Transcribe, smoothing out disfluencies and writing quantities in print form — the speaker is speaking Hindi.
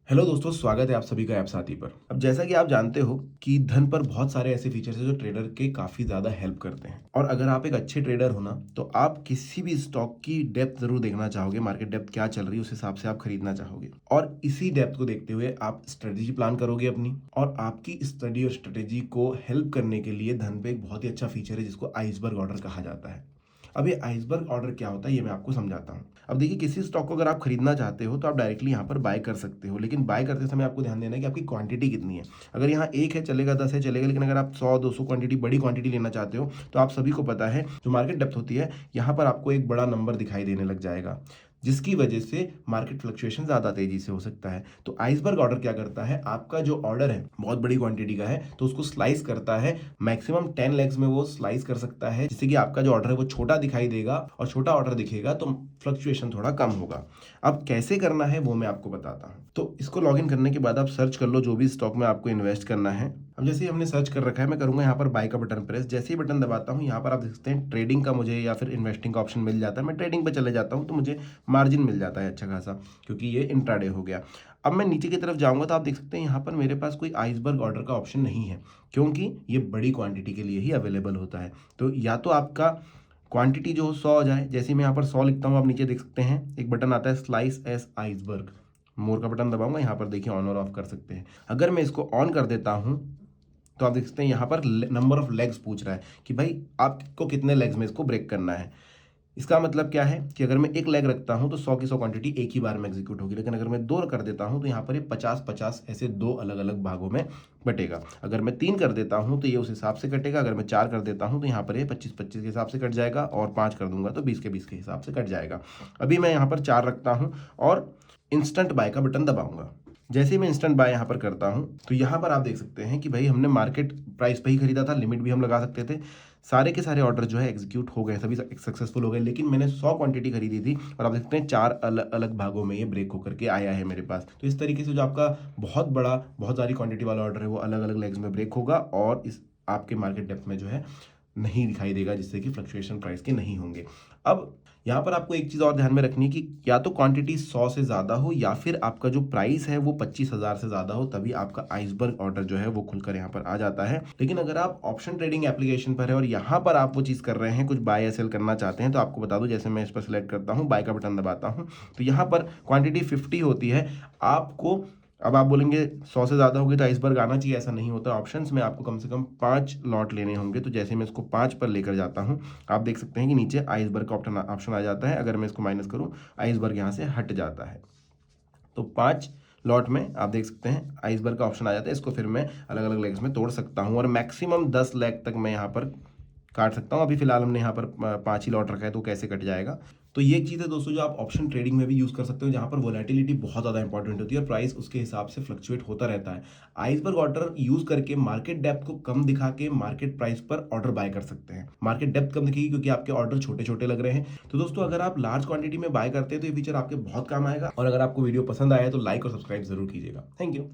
हेलो दोस्तों, स्वागत है आप सभी का ऐप साथी पर। अब जैसा कि आप जानते हो कि धन पर बहुत सारे ऐसे फीचर्स हैं जो ट्रेडर के काफ़ी ज़्यादा हेल्प करते हैं। और अगर आप एक अच्छे ट्रेडर हो ना, तो आप किसी भी स्टॉक की डेप्थ ज़रूर देखना चाहोगे, मार्केट डेप्थ क्या चल रही है उस हिसाब से आप खरीदना चाहोगे। और इसी डेप्थ को देखते हुए आप स्ट्रेटेजी प्लान करोगे अपनी। और आपकी स्टडी और स्ट्रेटेजी को हेल्प करने के लिए धन पे एक बहुत ही अच्छा फीचर है जिसको आइसबर्ग ऑर्डर कहा जाता है। अब ये आइसबर्ग ऑर्डर क्या होता है ये मैं आपको समझाता हूँ। अब देखिए, किसी स्टॉक को अगर आप खरीदना चाहते हो तो आप डायरेक्टली यहाँ पर बाय कर सकते हो, लेकिन बाय करते समय आपको ध्यान देना है कि आपकी क्वांटिटी कितनी है। अगर यहाँ एक है चलेगा, 10 है चलेगा, लेकिन अगर आप 100-200 क्वांटिटी, बड़ी क्वांटिटी लेना चाहते हो तो आप सभी को पता है जो मार्केट डेप्थ होती है, यहाँ पर आपको एक बड़ा नंबर दिखाई देने लग जाएगा, जिसकी वजह से मार्केट फ्लक्चुएशन ज़्यादा तेजी से हो सकता है। तो आइसबर्ग ऑर्डर क्या करता है, आपका जो ऑर्डर है बहुत बड़ी क्वांटिटी का है तो उसको स्लाइस करता है। मैक्सिमम 10 लेग्स में वो स्लाइस कर सकता है, जिससे कि आपका जो ऑर्डर है वो छोटा दिखाई देगा, और छोटा ऑर्डर दिखेगा तो फ्लक्चुएशन थोड़ा कम होगा। अब कैसे करना है वो मैं आपको बताता हूँ। तो इसको लॉगिन करने के बाद आप सर्च कर लो जो भी स्टॉक में आपको इन्वेस्ट करना है। अब जैसे ही हमने सर्च कर रखा है, मैं करूंगा यहाँ पर बाय का बटन प्रेस। जैसे ही बटन दबाता हूँ, यहाँ पर आप देख सकते हैं ट्रेडिंग का मुझे या फिर इन्वेस्टिंग का ऑप्शन मिल जाता है। मैं ट्रेडिंग पे चले जाता हूँ तो मुझे मार्जिन मिल जाता है अच्छा खासा, क्योंकि ये इंट्राडे हो गया। अब मैं नीचे की तरफ जाऊंगा तो आप देख सकते हैं यहाँ पर मेरे पास कोई आइसबर्ग ऑर्डर का ऑप्शन नहीं है, क्योंकि ये बड़ी क्वांटिटी के लिए ही अवेलेबल होता है। तो या तो आपका क्वांटिटी जो 100 हो जाए, जैसे मैं यहाँ पर 100 लिखता हूँ, आप नीचे देख सकते हैं एक बटन आता है स्लाइस एस आइसबर्ग। मोर का बटन दबाऊंगा, यहाँ पर देखिए ऑन और ऑफ कर सकते हैं। अगर मैं इसको ऑन कर देता हूँ तो आप देख सकते हैं यहाँ पर नंबर ऑफ लेग्स पूछ रहा है कि भाई आपको कितने लेग्स में इसको ब्रेक करना है। इसका मतलब क्या है कि अगर मैं एक लेग रखता हूं तो 100 की 100 क्वांटिटी एक ही बार में एग्जीक्यूट होगी, लेकिन अगर मैं दो कर देता हूं तो यहाँ पर ये 50-50 ऐसे दो अलग अलग भागों में बटेगा। अगर मैं 3 कर देता हूं तो ये उस हिसाब से कटेगा। अगर मैं 4 कर देता हूं तो यहाँ पर ये 25-25 के हिसाब से कट जाएगा, और 5 कर दूंगा तो 20 के 20 के हिसाब से कट जाएगा। अभी मैं यहाँ पर 4 रखता हूँ और इंस्टेंट बाय का बटन दबाऊंगा। जैसे ही मैं इंस्टेंट बाय यहाँ पर करता हूँ तो यहाँ पर आप देख सकते हैं कि भाई हमने मार्केट प्राइस पे ही खरीदा था, लिमिट भी हम लगा सकते थे। सारे के सारे ऑर्डर जो है एग्जीक्यूट हो गए, सभी सक्सेसफुल हो गए, लेकिन मैंने 100 क्वांटिटी खरीदी थी और आप देखते हैं 4 अलग अलग भागों में ये ब्रेक होकर के आया है मेरे पास। तो इस तरीके से जो आपका बहुत बड़ा, बहुत सारी क्वांटिटी वाला ऑर्डर है वो अलग अलग लेग्स में ब्रेक होगा, और इस आपके मार्केट डेप्थ में जो है नहीं दिखाई देगा, जिससे कि फ्लक्चुएशन प्राइस के नहीं होंगे। अब यहाँ पर आपको एक चीज़ और ध्यान में रखनी है कि या तो क्वांटिटी 100 से ज़्यादा हो, या फिर आपका जो प्राइस है वो 25,000 से ज़्यादा हो, तभी आपका आइसबर्ग ऑर्डर जो है वो खुलकर यहाँ पर आ जाता है। लेकिन अगर आप ऑप्शन ट्रेडिंग एप्लीकेशन पर है और यहाँ पर आप वो चीज़ कर रहे हैं, कुछ बाय या सेल करना चाहते हैं, तो आपको बता दूं, जैसे मैं इस पर सिलेक्ट करता हूँ, बाय का बटन दबाता हूँ, तो यहाँ पर क्वांटिटी 50 होती है आपको। अब आप बोलेंगे 100 से ज़्यादा होगी तो आइसबर्ग आना चाहिए, ऐसा नहीं होता। ऑप्शंस में आपको कम से कम 5 लॉट लेने होंगे। तो जैसे मैं इसको 5 पर लेकर जाता हूँ, आप देख सकते हैं कि नीचे आइसबर्ग का ऑप्शन आ जाता है। अगर मैं इसको माइनस करूँ, आइसबर्ग यहाँ से हट जाता है। तो 5 लॉट में आप देख सकते हैं आइसबर्ग का ऑप्शन आ जाता है। इसको फिर मैं अलग अलग लेग्स में तोड़ सकता हूँ, और मैक्सिमम 10 लेग तक मैं यहाँ पर काट सकता हूँ। अभी फिलहाल हमने यहाँ पर 5 ही लॉट रखा है, तो कैसे कट जाएगा। तो ये एक चीज़ है दोस्तों जो आप ऑप्शन ट्रेडिंग में भी यूज़ कर सकते हो, जहाँ पर वोलेटिलिटी बहुत ज़्यादा इंपॉर्टेंट होती है और प्राइस उसके हिसाब से फ्लक्चुएट होता रहता है। आइसबर्ग ऑर्डर यूज़ करके मार्केट डेप्थ को कम दिखा के मार्केट प्राइस पर ऑर्डर बाय कर सकते हैं। मार्केट डेप्थ कम दिखेगी क्योंकि आपके ऑर्डर छोटे छोटे लग रहे हैं। तो दोस्तों, अगर आप लार्ज क्वांटिटी में बाय करते हैं तो ये फीचर आपके बहुत काम आएगा। और अगर आपको वीडियो पसंद आया है तो लाइक और सब्सक्राइब जरूर कीजिएगा। Thank you.